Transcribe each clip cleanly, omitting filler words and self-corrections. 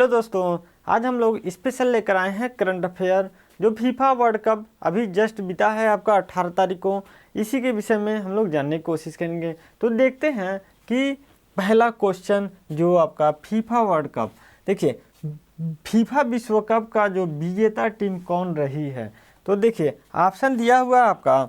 तो दोस्तों आज हम लोग स्पेशल लेकर आए हैं करंट अफेयर जो फीफा वर्ल्ड कप अभी जस्ट बीता है आपका 18 तारीख को। इसी के विषय में हम लोग जानने की कोशिश करेंगे। तो देखते हैं कि पहला क्वेश्चन जो आपका फीफा वर्ल्ड कप, देखिए फीफा विश्व कप का जो विजेता टीम कौन रही है। तो देखिए ऑप्शन दिया हुआ है आपका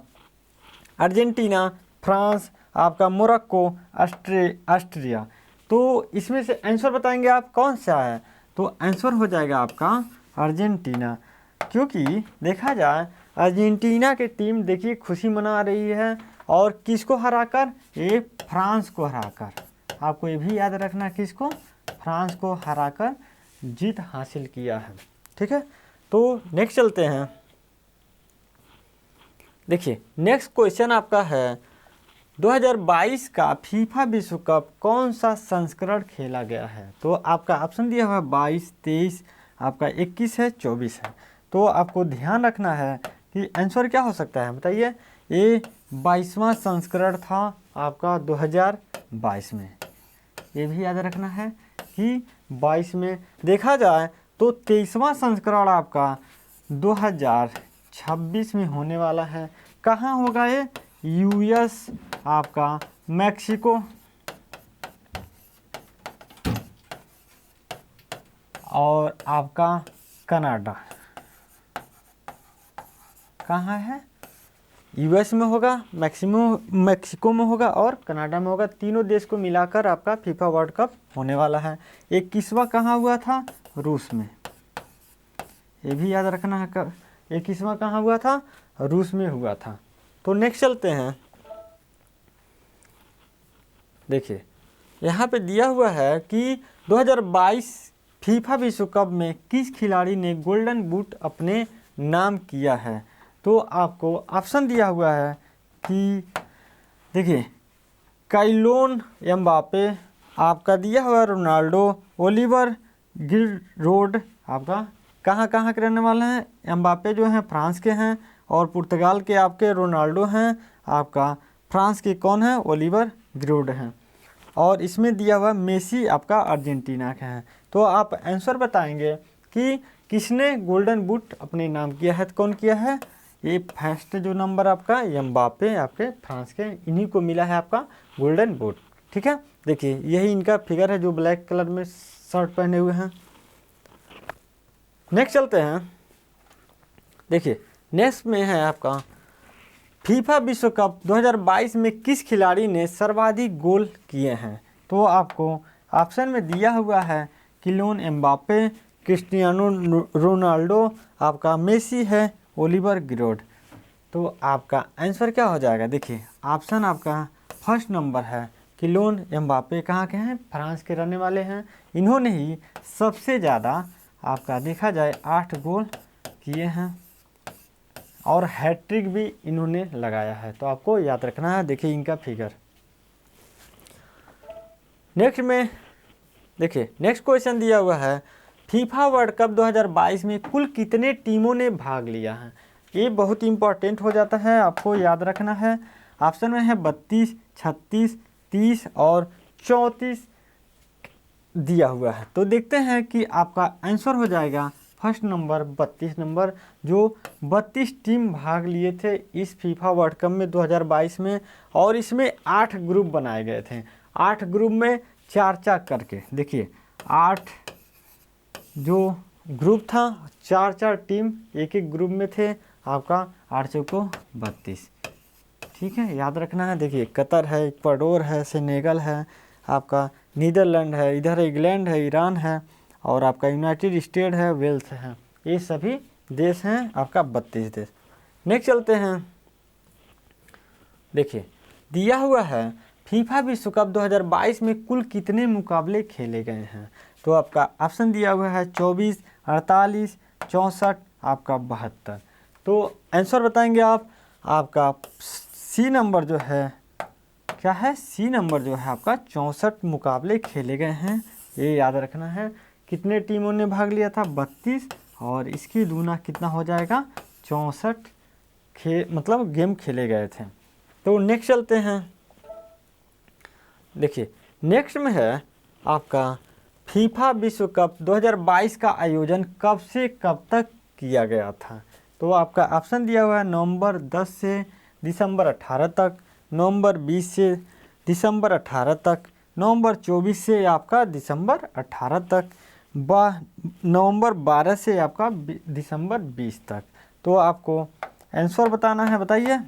अर्जेंटीना, फ्रांस, आपका मोरक्को, ऑस्ट्रिया। तो इसमें से आंसर बताएंगे आप कौन सा है। तो आंसर हो जाएगा आपका अर्जेंटीना, क्योंकि देखा जाए अर्जेंटीना की टीम देखिए खुशी मना रही है और किसको हराकर, ये फ्रांस को हराकर। आपको ये भी याद रखना किसको, फ्रांस को हराकर जीत हासिल किया है। ठीक है, तो नेक्स्ट चलते हैं। देखिए नेक्स्ट क्वेश्चन आपका है 2022 का फीफा विश्व कप कौन सा संस्करण खेला गया है। तो आपका ऑप्शन दिया हुआ है 22, 23, आपका 21 है, 24 है। तो आपको ध्यान रखना है कि आंसर क्या हो सकता है बताइए। ये 22वां संस्करण था आपका 2022 में। ये भी याद रखना है कि 22 में। देखा जाए तो 23वां संस्करण आपका 2026 में होने वाला है। कहाँ होगा ये, यूएस, आपका मैक्सिको और आपका कनाडा। कहाँ है, यूएस में होगा, मैक्सिको में होगा और कनाडा में होगा। तीनों देश को मिलाकर आपका फीफा वर्ल्ड कप होने वाला है। 21वां कहाँ हुआ था, रूस में। ये भी याद रखना है, 21वां कहाँ हुआ था, रूस में हुआ था। तो नेक्स्ट चलते हैं। देखिए यहाँ पे दिया हुआ है कि 2022 फीफा विश्व कप में किस खिलाड़ी ने गोल्डन बूट अपने नाम किया है। तो आपको ऑप्शन दिया हुआ है कि देखिए काइलोन एम्बापे, आपका दिया हुआ रोनाल्डो, ओलिवर गिरोड, आपका कहाँ के रहने वाले हैं। एम्बापे जो हैं फ्रांस के हैं और पुर्तगाल के आपके रोनाल्डो हैं, आपका फ्रांस के कौन है, ओलिवर गिरोड हैं। और इसमें दिया हुआ मेसी आपका अर्जेंटीना का है। तो आप आंसर बताएंगे कि किसने गोल्डन बूट अपने नाम किया है। तो कौन किया है, ये फर्स्ट जो नंबर आपका एम्बापे आपके फ्रांस के, इन्हीं को मिला है आपका गोल्डन बूट। ठीक है, देखिए यही इनका फिगर है जो ब्लैक कलर में शर्ट पहने हुए हैं। नेक्स्ट चलते हैं। देखिए नेक्स्ट में है आपका फीफा विश्व कप 2022 में किस खिलाड़ी ने सर्वाधिक गोल किए हैं। तो आपको ऑप्शन में दिया हुआ है किलियन एम्बापे, क्रिस्टियानो रोनाल्डो, आपका मेसी है, ओलिवर गिरोड। तो आपका आंसर क्या हो जाएगा। देखिए ऑप्शन आपका फर्स्ट नंबर है किलियन एम्बापे। कहाँ के हैं, फ्रांस के रहने वाले हैं। इन्होंने ही सबसे ज़्यादा आपका देखा जाए 8 गोल किए हैं और हैट्रिक भी इन्होंने लगाया है। तो आपको याद रखना है, देखिए इनका फिगर। नेक्स्ट में देखिए नेक्स्ट क्वेश्चन दिया हुआ है फीफा वर्ल्ड कप 2022 में कुल कितने टीमों ने भाग लिया है। ये बहुत इंपॉर्टेंट हो जाता है, आपको याद रखना है। ऑप्शन में है 32, 36, 30 और 34 दिया हुआ है। तो देखते हैं कि आपका आंसर हो जाएगा फर्स्ट नंबर 32 नंबर, जो 32 टीम भाग लिए थे इस फीफा वर्ल्ड कप में 2022 में। और इसमें 8 ग्रुप बनाए गए थे। 8 ग्रुप में 4 करके, देखिए 8 जो ग्रुप था, 4 टीम एक ग्रुप में थे। आपका 8 चौको 32। ठीक है, याद रखना है। देखिए कतर है, इक्वाडोर है, सेनेगल है, आपका नीदरलैंड है, इधर इंग्लैंड है, ईरान है और आपका यूनाइटेड स्टेट है, वेल्स है। ये सभी देश हैं आपका 32 देश। नेक्स्ट चलते हैं। देखिए दिया हुआ है फीफा विश्व कप 2022 में कुल कितने मुकाबले खेले गए हैं। तो आपका ऑप्शन दिया हुआ है 24, 48, 64, आपका 72। तो आंसर बताएंगे आप। आपका सी नंबर जो है क्या है, सी नंबर जो है आपका 64 मुकाबले खेले गए हैं। ये याद रखना है। कितने टीमों ने भाग लिया था, 32, और इसकी दूना कितना हो जाएगा, 64 मतलब गेम खेले गए थे। तो नेक्स्ट चलते हैं। देखिए नेक्स्ट में है आपका फीफा विश्व कप 2022 का आयोजन कब से कब तक किया गया था? तो आपका ऑप्शन दिया हुआ है नवंबर 10 से दिसंबर 18 तक, नवंबर 20 से दिसंबर 18 तक, नवंबर 24 से आपका दिसंबर 18 तक, नवंबर 12 से आपका दिसंबर 20 तक। तो आपको आंसर बताना है, बताइए।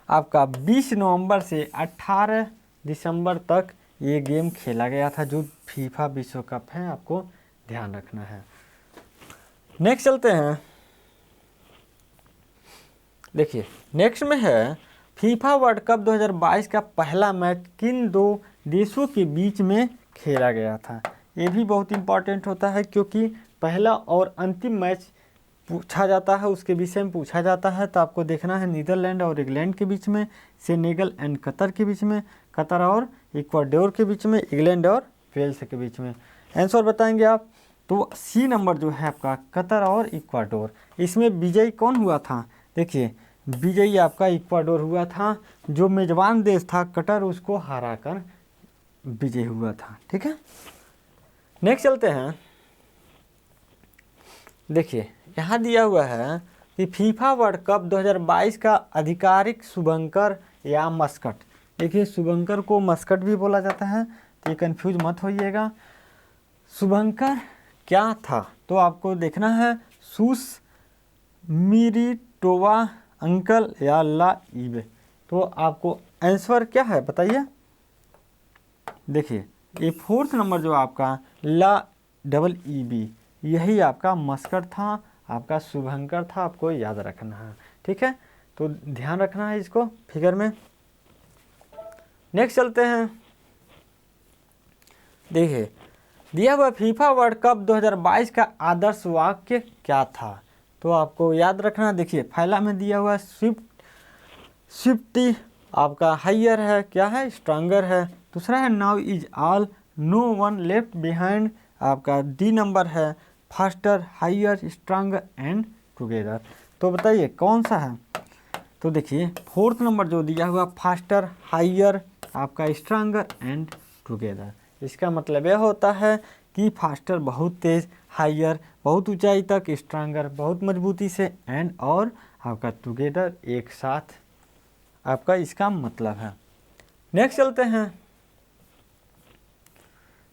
आपका 20 नवंबर से 18 दिसंबर तक ये गेम खेला गया था, जो फीफा विश्व कप है, आपको ध्यान रखना है। नेक्स्ट चलते हैं, देखिए नेक्स्ट में है फीफा वर्ल्ड कप 2022 का पहला मैच किन दो देशों के बीच में खेला गया था? ये भी बहुत इंपॉर्टेंट होता है, क्योंकि पहला और अंतिम मैच पूछा जाता है, उसके विषय में पूछा जाता है। तो आपको देखना है नीदरलैंड और इंग्लैंड के बीच में, सेनेगल एंड कतर के बीच में, कतर और इक्वाडोर के बीच में, इंग्लैंड और वेल्स के बीच में। आंसर बताएंगे आप। तो सी नंबर जो है आपका कतर और इक्वाडोर। इसमें विजयी कौन हुआ था? देखिए विजयी आपका इक्वाडोर हुआ था, जो मेजबान देश था कतर, उसको हराकर विजय हुआ था। ठीक है, नेक्स्ट चलते हैं। देखिए यहाँ दिया हुआ है कि फीफा वर्ल्ड कप 2022 का आधिकारिक शुभंकर या मस्कट। देखिए शुभंकर को मस्कट भी बोला जाता है, तो ये कंफ्यूज मत होइएगा। शुभंकर क्या था? तो आपको देखना है सूस मिरिटोवा अंकल या ला ईबे। तो आपको आंसर क्या है बताइए। देखिए ये फोर्थ नंबर जो आपका ला डबल ई बी, यही आपका मस्कट था, आपका शुभंकर था, आपको याद रखना है। ठीक है, तो ध्यान रखना है इसको फिगर में। नेक्स्ट चलते हैं, देखिए दिया हुआ फीफा वर्ल्ड कप 2022 का आदर्श वाक्य क्या था? तो आपको याद रखना। देखिए पहला में दिया हुआ स्विफ्टी आपका हायर है, क्या है? स्ट्रांगर है। दूसरा है now is all no one left behind, आपका डी नंबर है faster higher stronger and together. तो बताइए कौन सा है? तो देखिए फोर्थ नंबर जो दिया हुआ फास्टर हायर आपका स्ट्रांगर एंड टुगेदर। इसका मतलब यह होता है कि फास्टर बहुत तेज, हायर बहुत ऊंचाई तक, स्ट्रांगर बहुत मजबूती से, एंड और आपका टुगेदर एक साथ, आपका इसका मतलब है। नेक्स्ट चलते हैं,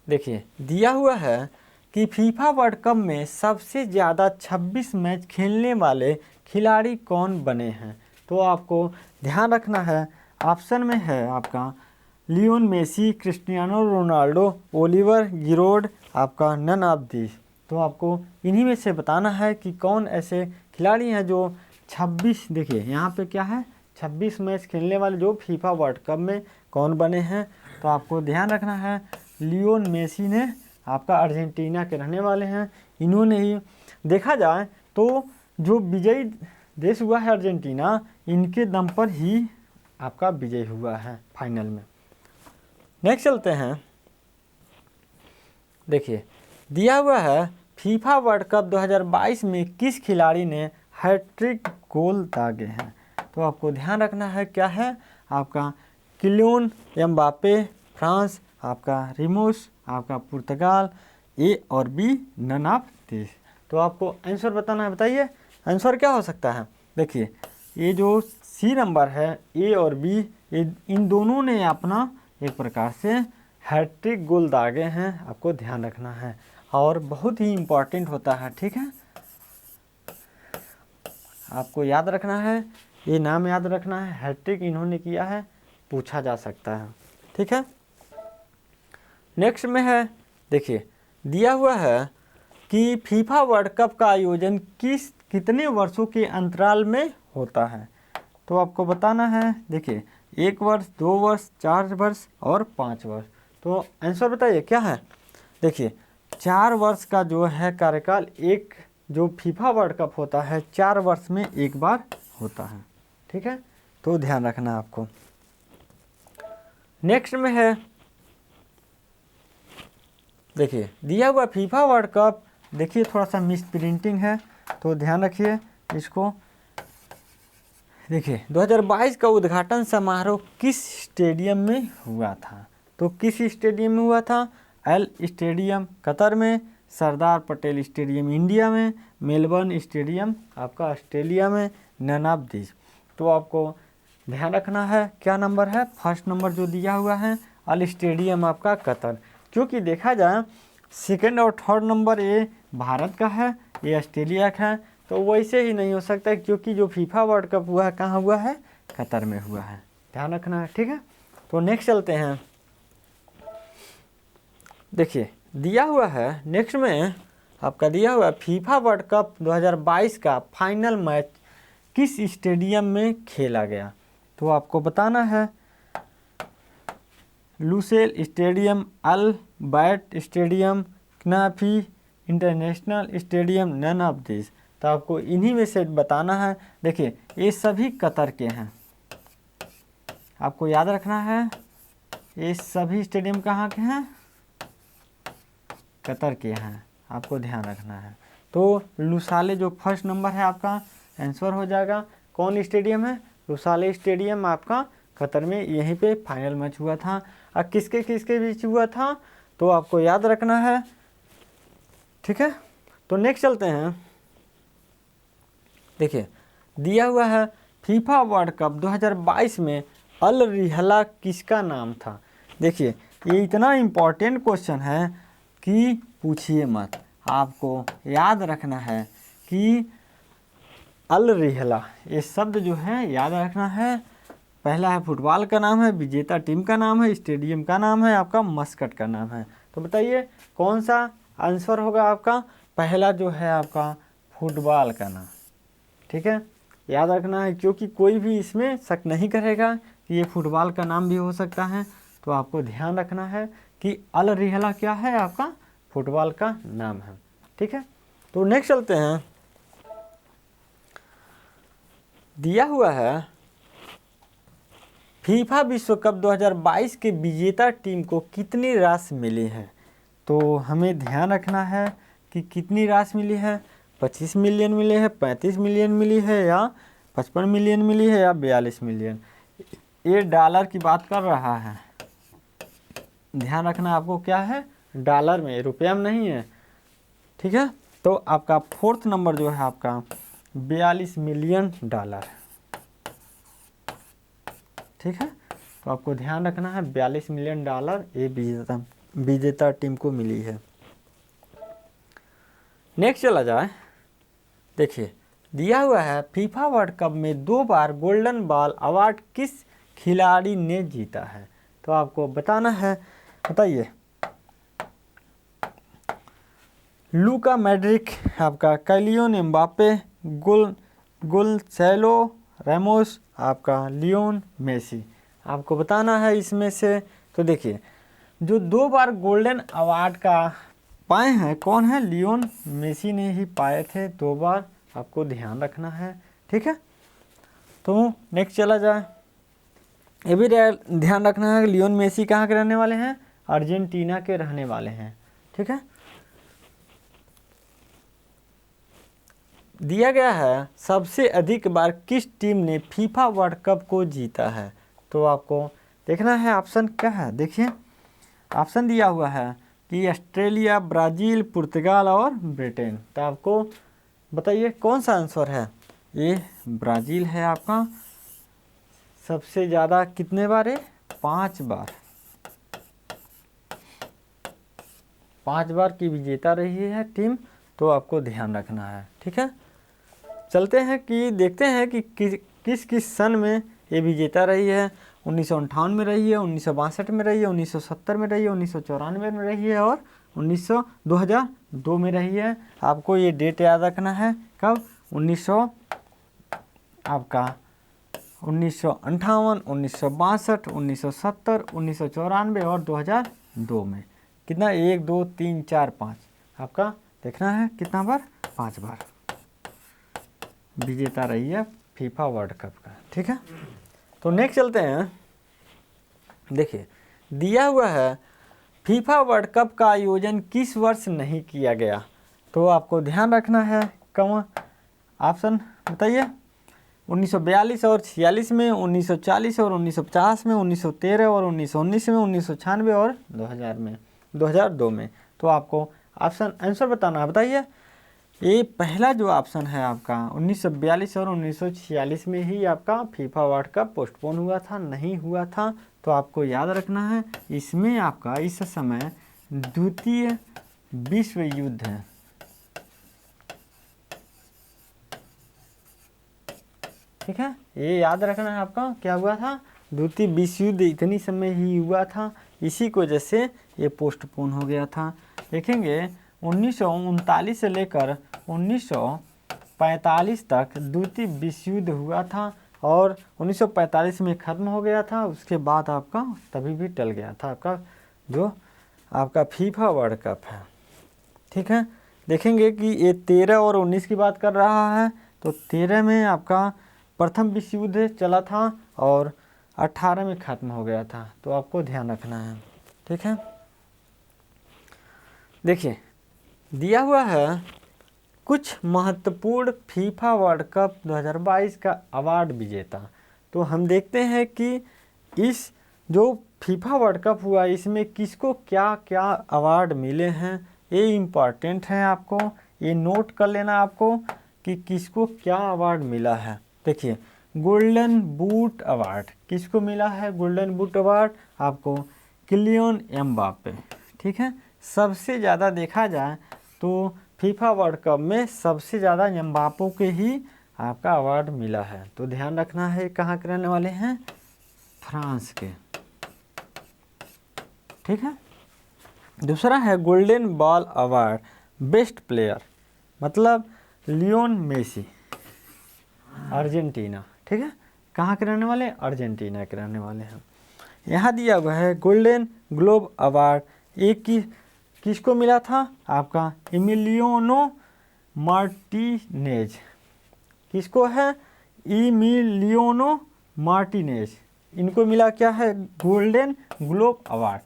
देखिए दिया हुआ है कि फीफा वर्ल्ड कप में सबसे ज़्यादा 26 मैच खेलने वाले खिलाड़ी कौन बने हैं? तो आपको ध्यान रखना है। ऑप्शन में है आपका Leon Messi, Cristiano Ronaldo, Olivier Giroud, आपका नन ऑफ दिस। तो आपको इन्हीं में से बताना है कि कौन ऐसे खिलाड़ी हैं जो 26, देखिए यहाँ पे क्या है 26 मैच खेलने वाले जो फीफा वर्ल्ड कप में कौन बने हैं। तो आपको ध्यान रखना है लियोन मेसी ने, आपका अर्जेंटीना के रहने वाले हैं, इन्होंने ही, देखा जाए तो जो विजयी देश हुआ है अर्जेंटीना, इनके दम पर ही आपका विजय हुआ है फाइनल में। नेक्स्ट चलते हैं, देखिए दिया हुआ है फीफा वर्ल्ड कप 2022 में किस खिलाड़ी ने हैट्रिक गोल दागे हैं? तो आपको ध्यान रखना है क्या है आपका किलियन एम्बापे फ्रांस, आपका रिमोस आपका पुर्तगाल, ए और बी नन ऑफ दिस। तो आपको आंसर बताना है, बताइए आंसर क्या हो सकता है। देखिए ये जो सी नंबर है ए और बी, इन दोनों ने अपना एक प्रकार से हैट्रिक गोल दागे हैं, आपको ध्यान रखना है, और बहुत ही इम्पॉर्टेंट होता है। ठीक है, आपको याद रखना है, ये नाम याद रखना है, हैट्रिक इन्होंने किया है, पूछा जा सकता है। ठीक है, नेक्स्ट में है, देखिए दिया हुआ है कि फीफा वर्ल्ड कप का आयोजन कितने वर्षों के अंतराल में होता है? तो आपको बताना है। देखिए 1 वर्ष, 2 वर्ष, 4 वर्ष और 5 वर्ष। तो आंसर बताइए क्या है। देखिए 4 वर्ष का जो है कार्यकाल, एक जो फीफा वर्ल्ड कप होता है 4 वर्ष में एक बार होता है। ठीक है, तो ध्यान रखना आपको। नेक्स्ट में है, देखिए दिया हुआ फीफा वर्ल्ड कप, देखिए थोड़ा सा मिस प्रिंटिंग है, तो ध्यान रखिए इसको। देखिए 2022 का उद्घाटन समारोह किस स्टेडियम में हुआ था? तो किस स्टेडियम में हुआ था? एल स्टेडियम कतर में, सरदार पटेल स्टेडियम इंडिया में, मेलबर्न स्टेडियम आपका ऑस्ट्रेलिया में, नन ऑफ दिस। तो आपको ध्यान रखना है क्या नंबर है, फर्स्ट नंबर जो दिया हुआ है अल स्टेडियम आपका कतर। क्योंकि देखा जाए सेकंड और थर्ड नंबर ये भारत का है, ये ऑस्ट्रेलिया का है, तो वैसे ही नहीं हो सकता क्योंकि जो फीफा वर्ल्ड कप हुआ है कहाँ हुआ है, कतर में हुआ है, ध्यान रखना है, ठीक है। तो नेक्स्ट चलते हैं, देखिए दिया हुआ है नेक्स्ट में आपका दिया हुआ है फीफा वर्ल्ड कप 2022 का फाइनल मैच किस स्टेडियम में खेला गया। तो आपको बताना है Lusail stadium, Al Bayt stadium, कनाफी international stadium, none of this. तो आपको इन्हीं में से बताना है। देखिए ये सभी कतर के हैं, आपको याद रखना है ये सभी स्टेडियम कहाँ के हैं, कतर के हैं, आपको ध्यान रखना है। तो लुसाले जो फर्स्ट नंबर है आपका आंसर हो जाएगा। कौन स्टेडियम है, लुसाले स्टेडियम आपका कतर में, यहीं पे फाइनल मैच हुआ था। और किसके किसके बीच हुआ था तो आपको याद रखना है, ठीक है। तो नेक्स्ट चलते हैं, देखिए दिया हुआ है फीफा वर्ल्ड कप 2022 में अल रिहला किसका नाम था। देखिए ये इतना इम्पोर्टेंट क्वेश्चन है कि पूछिए मत, आपको याद रखना है कि अल रिहला ये शब्द जो है याद रखना है। पहला है फुटबॉल का नाम है, विजेता टीम का नाम है, स्टेडियम का नाम है, आपका मस्कट का नाम है। तो बताइए कौन सा आंसर होगा आपका, पहला जो है आपका फुटबॉल का नाम, ठीक है, याद रखना है क्योंकि कोई भी इसमें शक नहीं करेगा कि ये फुटबॉल का नाम भी हो सकता है। तो आपको ध्यान रखना है कि अल रिहला क्या है, आपका फुटबॉल का नाम है, ठीक है। तो नेक्स्ट चलते हैं, दिया हुआ है फीफा विश्व कप 2022 के विजेता टीम को कितनी राशि मिली है। तो हमें ध्यान रखना है कि कितनी राशि मिली है, 25 मिलियन मिले हैं, 35 मिलियन मिली है, या 55 मिलियन मिली है, या 42 मिलियन। ये डॉलर की बात कर रहा है, ध्यान रखना आपको क्या है, डॉलर में, रुपया में नहीं है, ठीक है। तो आपका फोर्थ नंबर जो है आपका 42 मिलियन डॉलर, ठीक है। तो आपको ध्यान रखना है 42 मिलियन डॉलर ये विजेता टीम को मिली है। नेक्स्ट चला जाए, देखिए दिया हुआ है फीफा वर्ल्ड कप में 2 बार गोल्डन बॉल अवार्ड किस खिलाड़ी ने जीता है। तो आपको बताना है, बताइए लूका मैड्रिक, आपका कैलियन एम्बापे, गोंसालो रामोस, आपका लियोन मेसी। आपको बताना है इसमें से। तो देखिए जो 2 बार गोल्डन अवार्ड का पाए हैं कौन है, लियोन मेसी ने ही पाए थे 2 बार, आपको ध्यान रखना है, ठीक है। तो नेक्स्ट चला जाए, ये भी ध्यान रखना है लियोन मेसी कहाँ के रहने वाले हैं, अर्जेंटीना के रहने वाले हैं, ठीक है। दिया गया है सबसे अधिक बार किस टीम ने फीफा वर्ल्ड कप को जीता है। तो आपको देखना है ऑप्शन क्या है, देखिए ऑप्शन दिया हुआ है कि ऑस्ट्रेलिया, ब्राज़ील, पुर्तगाल और ब्रिटेन। तो आपको बताइए कौन सा आंसर है, ये ब्राज़ील है आपका, सबसे ज़्यादा कितने बार है, 5 बार, 5 बार की विजेता रही है टीम। तो आपको ध्यान रखना है, ठीक है। चलते हैं कि देखते हैं कि किस किस सन में ये विजेता रही है। 1958 में रही है, 1962 में रही है, 1970 में रही है, 1994 में रही है और 2002 में रही है। आपको ये डेट याद रखना है, कब, 1958, 1958, 1962, 1970, 1994 और 2002 में। कितना, 1 2 3 4 5, आपका देखना है कितना बार, 5 बार विजेता रही है फीफा वर्ल्ड कप का, ठीक है। तो नेक्स्ट चलते हैं, देखिए दिया हुआ है फीफा वर्ल्ड कप का आयोजन किस वर्ष नहीं किया गया। तो आपको ध्यान रखना है कौन, ऑप्शन बताइए, 1942 और 46 में, 1940 और 1950 में, 1913 और 1919 में, 1996 और 2000 में। 2002 में। तो आपको ऑप्शन आंसर बताना है, बताइए। ये पहला जो ऑप्शन है आपका 1942 और 1946 में ही आपका फीफा वर्ल्ड कप पोस्टपोन हुआ था, नहीं हुआ था। तो आपको याद रखना है, इसमें आपका इस समय द्वितीय विश्व युद्ध है, ठीक है। ये याद रखना है आपका, क्या हुआ था, द्वितीय विश्व युद्ध इतनी समय ही हुआ था, इसी की वजह से ये पोस्टपोन हो गया था। देखेंगे 1939 से लेकर 1945 तक द्वितीय विश्व युद्ध हुआ था और 1945 में ख़त्म हो गया था। उसके बाद आपका तभी भी टल गया था आपका जो आपका फीफा वर्ल्ड कप है, ठीक है। देखेंगे कि ये 13 और 19 की बात कर रहा है, तो 13 में आपका प्रथम विश्व युद्ध चला था और 18 में ख़त्म हो गया था। तो आपको ध्यान रखना है, ठीक है। देखिए दिया हुआ है कुछ महत्वपूर्ण फीफा वर्ल्ड कप 2022 का अवार्ड विजेता। तो हम देखते हैं कि इस जो फीफा वर्ल्ड कप हुआ इसमें किसको क्या क्या अवार्ड मिले हैं, ये इम्पॉर्टेंट है, आपको ये नोट कर लेना आपको कि किसको क्या अवार्ड मिला है। देखिए गोल्डन बूट अवार्ड किसको मिला है, गोल्डन बूट अवार्ड आपको किलियन एम्बापे, ठीक है। सबसे ज़्यादा देखा जाए तो फीफा वर्ल्ड कप में सबसे ज़्यादा एम्बापे के ही आपका अवार्ड मिला है। तो ध्यान रखना है, कहाँ के रहने वाले हैं, फ्रांस के, ठीक है। दूसरा है golden ball award best player, मतलब लियोन मेसी, अर्जेंटीना, ठीक है। कहाँ के रहने वाले, अर्जेंटीना के रहने वाले हैं। यहाँ दिया हुआ है गोल्डन ग्लोब अवार्ड, एक किसको मिला था, आपका एमिलियानो मार्टिनेज, किसको है, एमिलियानो मार्टिनेज, इनको मिला क्या है, गोल्डन ग्लोब अवार्ड।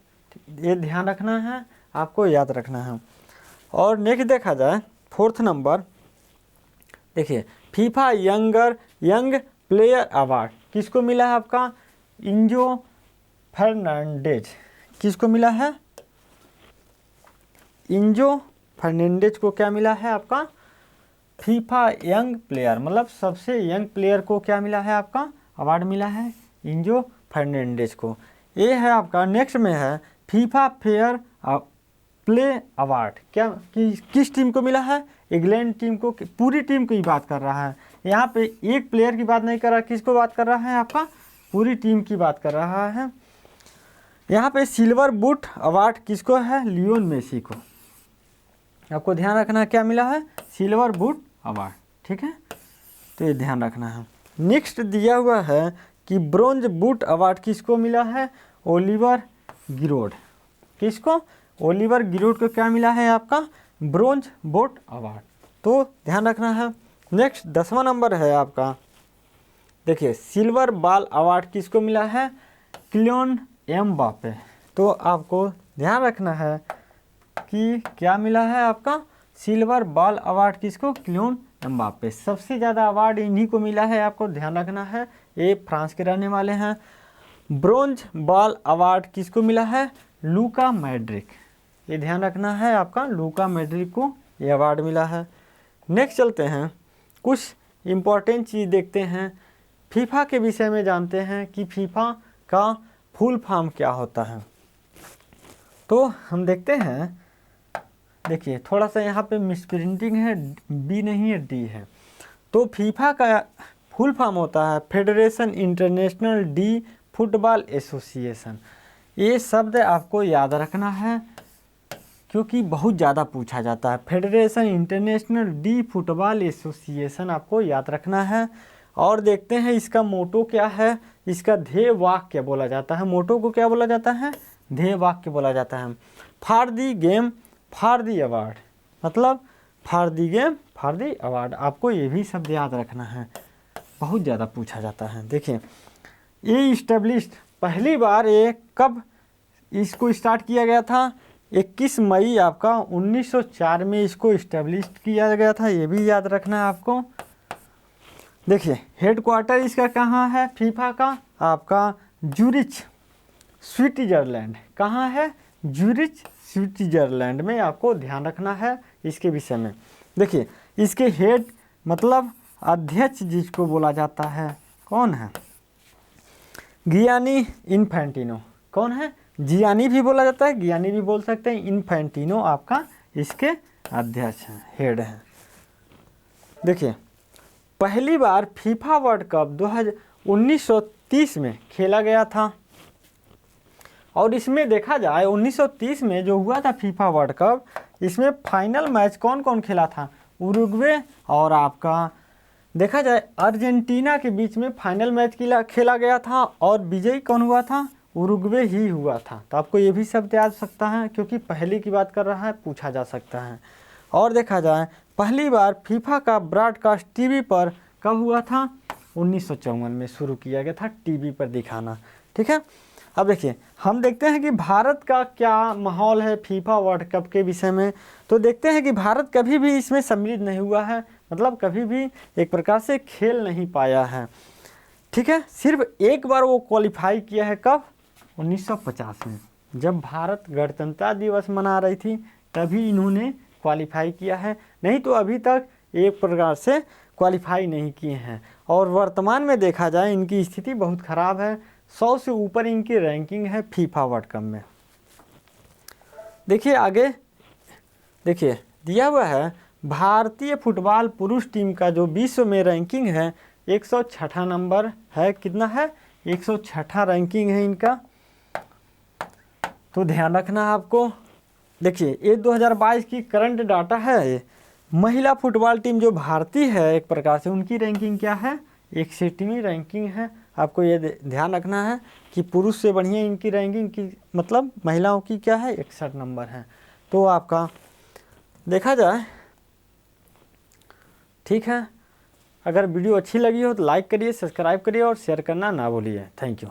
ये ध्यान रखना है, आपको याद रखना है। और नेक्स्ट देखा जाए 4th नंबर, देखिए फीफा यंग प्लेयर अवार्ड किसको मिला है, आपका इंजो फर्नांडेज, किसको मिला है, इंजो फर्नांडेज को क्या मिला है आपका फीफा यंग प्लेयर, मतलब सबसे यंग प्लेयर को क्या मिला है, आपका अवार्ड मिला है इंजो फर्नांडेज को। ये है आपका नेक्स्ट में है फीफा फेयर प्ले अवार्ड, क्या किस टीम को मिला है, इंग्लैंड टीम को, पूरी टीम की बात कर रहा है। यहाँ पे एक प्लेयर की बात नहीं कर रहा, किसको बात कर रहा है, आपका पूरी टीम की बात कर रहा है। यहाँ पे सिल्वर बूट अवार्ड किसको है, लियोन मेसी को। आपको ध्यान रखना क्या मिला है, सिल्वर बूट अवार्ड, ठीक है। तो ये ध्यान रखना है। नेक्स्ट दिया हुआ है कि ब्रोंज बूट अवार्ड किसको मिला है, ओलिवर गिरोड, किसको, ओलिवर गिरोड को क्या मिला है, आपका ब्रोंज बूट अवार्ड। तो ध्यान रखना है। नेक्स्ट 10वां नंबर है आपका, देखिए सिल्वर बॉल अवार्ड किसको मिला है, किलियन एम्बापे। तो आपको ध्यान रखना है कि क्या मिला है, आपका सिल्वर बॉल अवार्ड किसको, किलियन एम्बापे। सबसे ज़्यादा अवार्ड इन्हीं को मिला है, आपको ध्यान रखना है, ये फ्रांस के रहने वाले हैं। ब्रोंज बॉल अवार्ड किसको मिला है, लूका मैड्रिक, ये ध्यान रखना है, आपका लूका मैड्रिक को ये अवार्ड मिला है। नेक्स्ट चलते हैं, कुछ इम्पोर्टेंट चीज़ देखते हैं, फीफा के विषय में जानते हैं कि फीफा का फुल फॉर्म क्या होता है। तो हम देखते हैं, देखिए थोड़ा सा यहाँ पे मिसप्रिंटिंग है, बी नहीं है डी है। तो फीफा का फुल फॉर्म होता है federation international D football association. ये शब्द आपको याद रखना है क्योंकि बहुत ज़्यादा पूछा जाता है। Federation international D football association आपको याद रखना है। और देखते हैं इसका मोटो क्या है, इसका ध्येय वाक्य बोला जाता है, मोटो को क्या बोला जाता है, ध्येय वाक्य बोला जाता है। For the game for the award, मतलब for the game for the award, आपको ये भी शब्द याद रखना है, बहुत ज़्यादा पूछा जाता है। देखिए ये इस्टेब्लिश्ड, पहली बार ये कब इसको स्टार्ट किया गया था, 21 मई आपका 1904 में इसको इस्टेब्लिश किया गया था, ये भी याद रखना है आपको। देखिए हेडक्वार्टर इसका कहाँ है, फीफा का आपका ज्यूरिच स्विट्जरलैंड, कहाँ है, ज्यूरिच स्विट्जरलैंड में, आपको ध्यान रखना है इसके विषय में। देखिए इसके हेड मतलब अध्यक्ष जिसको बोला जाता है कौन है, गियानी इन्फेंटिनो। कौन है, जियानी भी बोला जाता है, गियानी भी बोल सकते हैं, इन्फेंटिनो आपका इसके अध्यक्ष हैं, हेड हैं। देखिए पहली बार फीफा वर्ल्ड कप 1930 में खेला गया था, और इसमें देखा जाए 1930 में जो हुआ था फीफा वर्ल्ड कप, इसमें फाइनल मैच कौन कौन खेला था, उरुग्वे और आपका देखा जाए अर्जेंटीना के बीच में फाइनल मैच खेला गया था, और विजयी कौन हुआ था, उरुग्वे ही हुआ था। तो आपको ये भी शब्द याद सकता है क्योंकि पहले की बात कर रहा है, पूछा जा सकता है। और देखा जाए पहली बार फीफा का ब्रॉडकास्ट टीवी पर कब हुआ था, 1954 में शुरू किया गया था टीवी पर दिखाना। ठीक है, अब देखिए हम देखते हैं कि भारत का क्या माहौल है फीफा वर्ल्ड कप के विषय में। तो देखते हैं कि भारत कभी भी इसमें सम्मिलित नहीं हुआ है, मतलब कभी भी एक प्रकार से खेल नहीं पाया है। ठीक है, सिर्फ एक बार वो क्वालिफाई किया है, कब, 1950 में, जब भारत गणतंत्र दिवस मना रही थी तभी इन्होंने क्वालिफाई किया है, नहीं तो अभी तक एक प्रकार से क्वालिफाई नहीं किए हैं। और वर्तमान में देखा जाए इनकी स्थिति बहुत ख़राब है, 100 से ऊपर इनकी रैंकिंग है फीफा वर्ल्ड कप में। देखिए आगे, देखिए दिया हुआ है भारतीय फुटबॉल पुरुष टीम का जो विश्व में रैंकिंग है 106 नंबर है, कितना है, 106 रैंकिंग है इनका। तो ध्यान रखना आपको। देखिए ये 2022 की करंट डाटा है, महिला फुटबॉल टीम जो भारतीय है एक प्रकार से उनकी रैंकिंग क्या है, 61वीं रैंकिंग है। आपको ये ध्यान रखना है कि पुरुष से बढ़िया इनकी रैंकिंग की, मतलब महिलाओं की क्या है, 61 नंबर है। तो आपका देखा जाए, ठीक है, अगर वीडियो अच्छी लगी हो तो लाइक करिए, सब्सक्राइब करिए और शेयर करना ना भूलिए। Thank you.